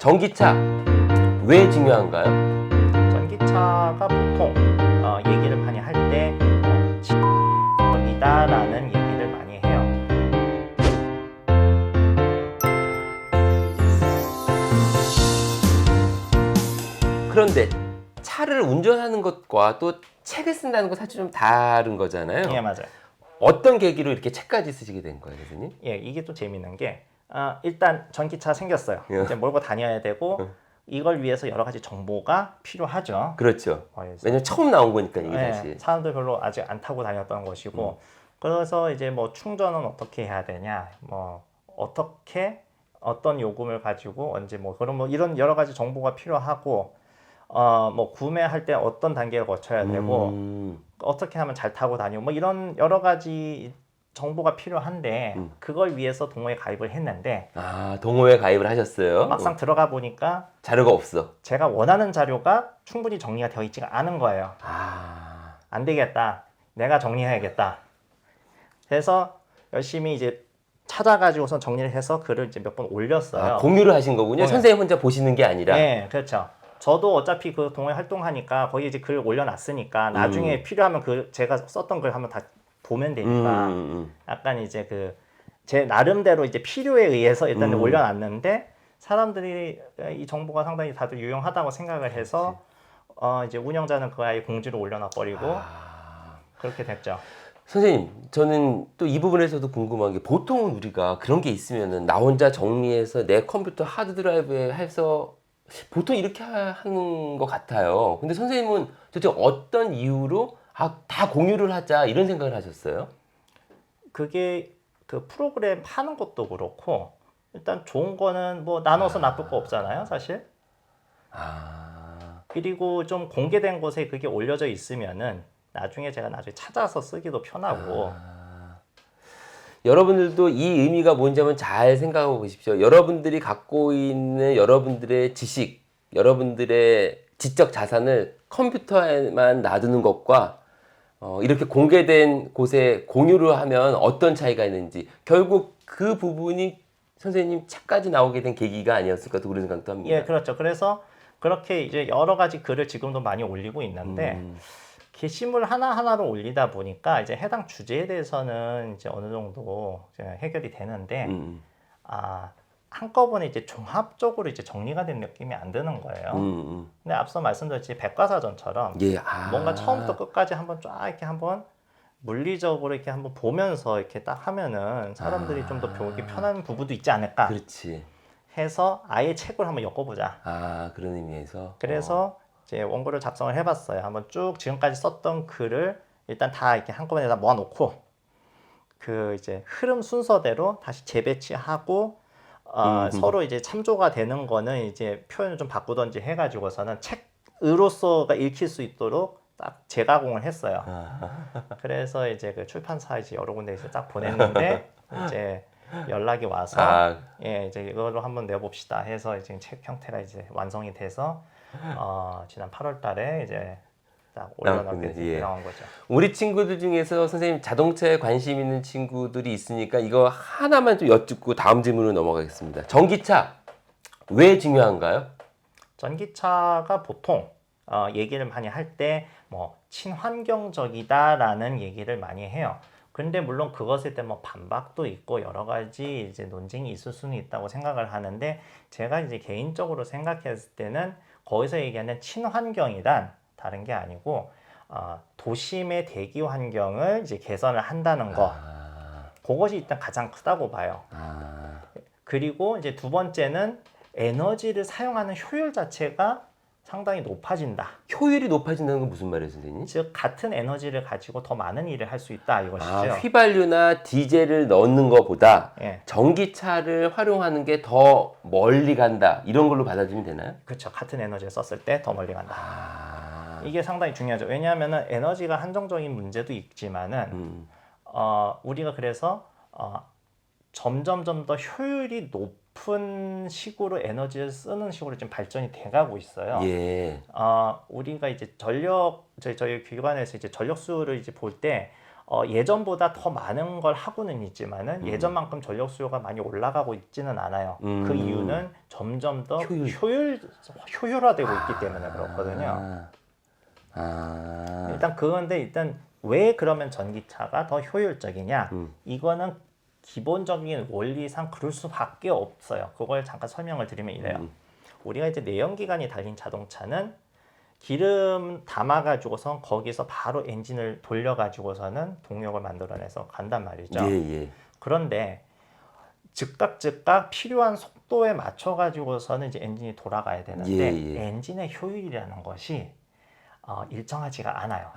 전기차 왜 중요한가요? 전기차가 보통 얘기를 많이 할 때 친환경이다라는 얘기를 많이 해요. 그런데 차를 운전하는 것과 또 책을 쓴다는 건 사실 좀 다른 거잖아요. 예, 맞아요. 어떤 계기로 이렇게 책까지 쓰시게 된 거예요, 선생님? 예, 이게 또 재밌는 게 일단 전기차 생겼어요. 예. 이제 몰고 다녀야 되고 이걸 위해서 여러 가지 정보가 필요하죠. 그렇죠. 그래서 왜냐면 처음 나온 거니까 이게 예, 사실. 사람들 별로 아직 안 타고 다녔던 것이고 그래서 이제 뭐 충전은 어떻게 해야 되냐, 뭐 어떻게 어떤 요금을 가지고 언제 뭐 그런 뭐 이런 여러 가지 정보가 필요하고 뭐 구매할 때 어떤 단계를 거쳐야 되고 어떻게 하면 잘 타고 다니고 뭐 이런 여러 가지 정보가 필요한데 그걸 위해서 동호회 가입을 했는데 아, 동호회 가입을 하셨어요? 막상 들어가 보니까 자료가 없어. 제가 원하는 자료가 충분히 정리가 되어 있지가 않은 거예요. 아, 안 되겠다. 내가 정리해야겠다. 그래서 열심히 이제 찾아가지고선 정리를 해서 글을 이제 몇 번 올렸어요. 공유를 하신 거군요. 네. 선생님 혼자 보시는 게 아니라. 네, 그렇죠. 저도 어차피 그 동호회 활동하니까 거기 이제 글 올려놨으니까 나중에 필요하면 그 제가 썼던 글 한번 다 보면 되니까 약간 이제 그 제 나름대로 이제 필요에 의해서 일단 올려놨는데 사람들이 이 정보가 상당히 다들 유용하다고 생각을 해서 이제 운영자는 그 아예 공지를 올려놔 버리고 그렇게 됐죠. 선생님, 저는 또 이 부분에서도 궁금한 게 보통은 우리가 그런 게 있으면은 나 혼자 정리해서 내 컴퓨터 하드 드라이브에 해서 보통 이렇게 하는 것 같아요. 근데 선생님은 도대체 어떤 이유로 다 공유를 하자 이런 생각을 하셨어요? 그게 그 프로그램 파는 것도 그렇고 일단 좋은 거는 뭐 나눠서 나쁠 거 없잖아요, 사실. 그리고 좀 공개된 곳에 그게 올려져 있으면은 나중에 제가 찾아서 쓰기도 편하고. 여러분들도 이 의미가 뭔지 한번 잘 생각해 보십시오. 여러분들이 갖고 있는 여러분들의 지식, 여러분들의 지적 자산을 컴퓨터에만 놔두는 것과 이렇게 공개된 곳에 공유를 하면 어떤 차이가 있는지 결국 그 부분이 선생님 책까지 나오게 된 계기가 아니었을까 또 그런 생각도 합니다. 예, 그렇죠. 그래서 그렇게 이제 여러 가지 글을 지금도 많이 올리고 있는데 게시물 하나하나를 올리다 보니까 이제 해당 주제에 대해서는 이제 어느 정도 이제 해결이 되는데 한꺼번에 이제 종합적으로 이제 정리가 된 느낌이 안 드는 거예요. 근데 앞서 말씀드렸지 백과사전처럼 예, 뭔가 처음부터 끝까지 한번 쫙 이렇게 한번 물리적으로 이렇게 한번 보면서 이렇게 딱 하면은 사람들이 좀 더 배우기 편한 부분도 있지 않을까 그렇지. 해서 아예 책을 한번 엮어보자. 그런 의미에서. 그래서 이제 원고를 작성을 해봤어요. 한번 쭉 지금까지 썼던 글을 일단 다 이렇게 한꺼번에 다 모아놓고 그 이제 흐름 순서대로 다시 재배치하고 서로 이제 참조가 되는 거는 이제 표현을 좀 바꾸던지 해가지고서는 책으로서가 읽힐 수 있도록 딱 재가공을 했어요. 그래서 이제 그 출판사 이제 여러 군데에서 딱 보냈는데 이제 연락이 와서 예 이제 이걸로 한번 내봅시다 해서 이제 책 형태가 이제 완성이 돼서 지난 8월달에 이제 딱 올려놓게 나온 거죠. 우리 친구들 중에서 선생님 자동차에 관심 있는 친구들이 있으니까 이거 하나만 좀 여쭙고 다음 질문으로 넘어가겠습니다. 전기차 왜 중요한가요? 전기차가 보통 얘기를 많이 할 때 뭐 친환경적이다라는 얘기를 많이 해요. 근데 물론 그것에 대한 뭐 반박도 있고 여러 가지 이제 논쟁이 있을 수는 있다고 생각을 하는데 제가 이제 개인적으로 생각했을 때는 거기서 얘기하는 친환경이란 다른 게 아니고 도심의 대기 환경을 이제 개선을 한다는 거 그것이 일단 가장 크다고 봐요. 그리고 이제 두 번째는 에너지를 사용하는 효율 자체가 상당히 높아진다. 효율이 높아진다는 건 무슨 말이에요, 선생님? 즉 같은 에너지를 가지고 더 많은 일을 할 수 있다 이것이죠. 휘발유나 디젤을 넣는 것보다 예. 전기차를 활용하는 게 더 멀리 간다 이런 걸로 받아들이면 되나요? 그렇죠. 같은 에너지를 썼을 때 더 멀리 간다. 이게 상당히 중요하죠. 왜냐하면 에너지가 한정적인 문제도 있지만은 우리가 그래서 점점점 더 효율이 높은 식으로 에너지를 쓰는 식으로 지금 발전이 돼가고 있어요. 예. 우리가 이제 저희 기관에서 이제 전력 수요를 이제 볼 때 예전보다 더 많은 걸 하고는 있지만은 예전만큼 전력 수요가 많이 올라가고 있지는 않아요. 그 이유는 점점 더 효율화되고 있기 때문에 그렇거든요. 일단 그건데 일단 왜 그러면 전기차가 더 효율적이냐? 이거는 기본적인 원리상 그럴 수밖에 없어요. 그걸 잠깐 설명을 드리면 이래요. 우리가 이제 내연기관이 달린 자동차는 기름 담아가지고선 거기서 바로 엔진을 돌려가지고서는 동력을 만들어내서 간단 말이죠. 예. 그런데 즉각 필요한 속도에 맞춰가지고서는 이제 엔진이 돌아가야 되는데 엔진의 효율이라는 것이 일정하지가 않아요.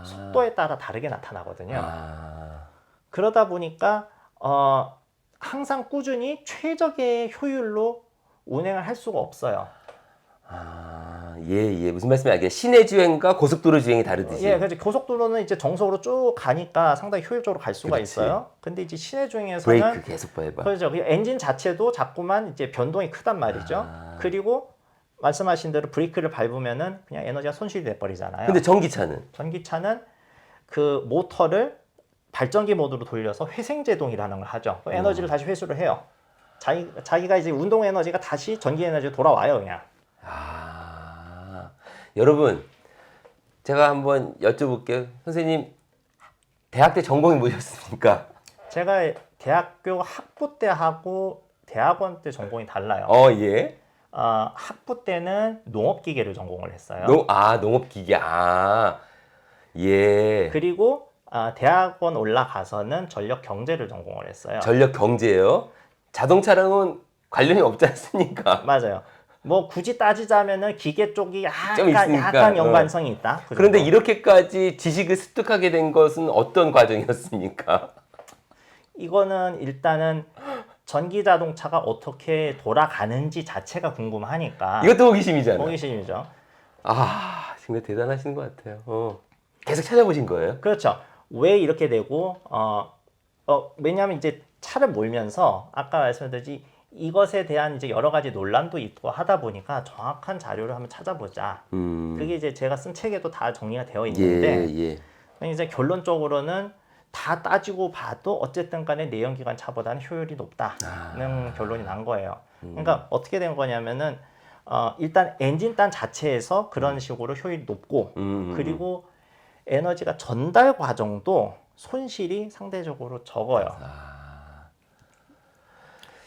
속도에 따라 다르게 나타나거든요. 그러다 보니까 항상 꾸준히 최적의 효율로 운행을 할 수가 없어요. 무슨 말씀이 알겠어요. 시내 주행과 고속도로 주행이 다르듯이. 그래서 고속도로는 이제 정석으로 쭉 가니까 상당히 효율적으로 갈 수가 있어요. 근데 이제 시내 주행에서는 브레이크 계속 밟아. 그렇죠. 엔진 자체도 자꾸만 이제 변동이 크단 말이죠. 그리고 말씀하신 대로 브레이크를 밟으면은 그냥 에너지가 손실이 돼 버리잖아요. 근데 전기차는 그 모터를 발전기 모드로 돌려서 회생제동이라는 걸 하죠. 에너지를 다시 회수를 해요. 자기가 이제 운동 에너지가 다시 전기 에너지로 돌아와요, 그냥. 여러분, 제가 한번 여쭤볼게요. 선생님, 대학 때 전공이 뭐셨습니까? 제가 대학교 학부 때 하고 대학원 때 전공이 달라요. 예. 학부 때는 농업기계를 전공을 했어요. 농업기계. 예. 그리고 대학원 올라가서는 전력경제를 전공을 했어요. 전력경제요? 자동차랑은 관련이 없지 않습니까? 맞아요. 뭐 굳이 따지자면은 기계 쪽이 좀 있으니까. 약간 연관성이 있다. 그런데 이렇게까지 지식을 습득하게 된 것은 어떤 과정이었습니까? 이거는 일단은 전기 자동차가 어떻게 돌아가는지 자체가 궁금하니까. 이것도 호기심이잖아요. 호기심이죠. 정말 대단하신 것 같아요. 계속 찾아보신 거예요? 그렇죠. 왜 이렇게 되고 왜냐하면 이제 차를 몰면서 아까 말씀드렸듯이 이것에 대한 이제 여러 가지 논란도 있고 하다 보니까 정확한 자료를 한번 찾아보자. 그게 이제 제가 쓴 책에도 다 정리가 되어 있는데 이제 결론적으로는 다 따지고 봐도 어쨌든 간에 내연기관 차보다는 효율이 높다는 결론이 난 거예요. 그러니까 어떻게 된 거냐면은 일단 엔진단 자체에서 그런 식으로 효율이 높고 그리고 에너지가 전달 과정도 손실이 상대적으로 적어요.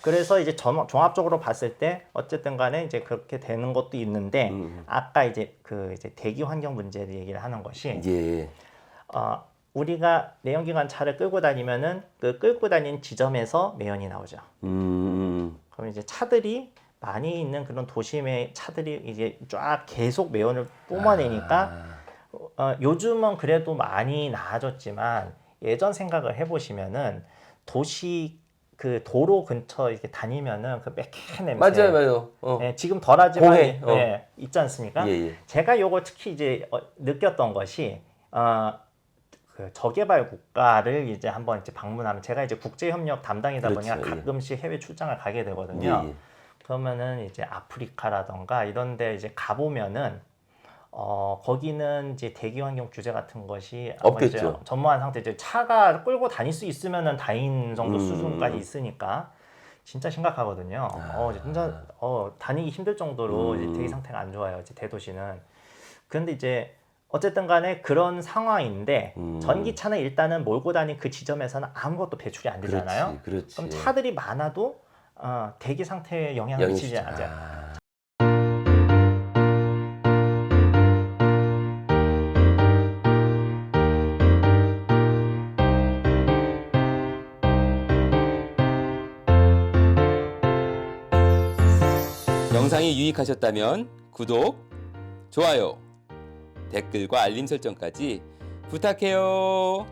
그래서 이제 종합적으로 봤을 때 어쨌든 간에 이제 그렇게 되는 것도 있는데 아까 이제 그 이제 대기 환경 문제를 얘기를 하는 것이 우리가 내연기관 차를 끌고 다니면은 그 끌고 다니는 지점에서 매연이 나오죠. 그럼 이제 차들이 많이 있는 그런 도심의 차들이 이제 쫙 계속 매연을 뿜어내니까 요즘은 그래도 많이 나아졌지만 예전 생각을 해보시면은 도시 그 도로 근처 이렇게 다니면은 그 매캐 냄새. 맞아요. 지금 덜하지만 공해. 있지 않습니까? 예. 제가 요걸 특히 이제 느꼈던 것이 그 저개발 국가를 이제 한번 이제 방문하면 제가 이제 국제협력 담당이다 보니까 가끔씩 해외 출장을 가게 되거든요. 그러면은 이제 아프리카라던가 이런데 이제 가보면은 거기는 이제 대기 환경 규제 같은 것이 없겠죠. 전무한 상태 이제 차가 끌고 다닐 수 있으면은 다인 정도 수준까지 있으니까 진짜 심각하거든요. 진짜 다니기 힘들 정도로 이제 대기 상태가 안 좋아요. 이제 대도시는. 그런데 이제 어쨌든 간에 그런 상황인데 전기차는 일단은 몰고 다닌 그 지점에서는 아무것도 배출이 안 되잖아요. 그렇지. 그럼 차들이 많아도 대기 상태에 영향을 미치지 않아요. 영상이 유익하셨다면 구독, 좋아요, 댓글과 알림 설정까지 부탁해요.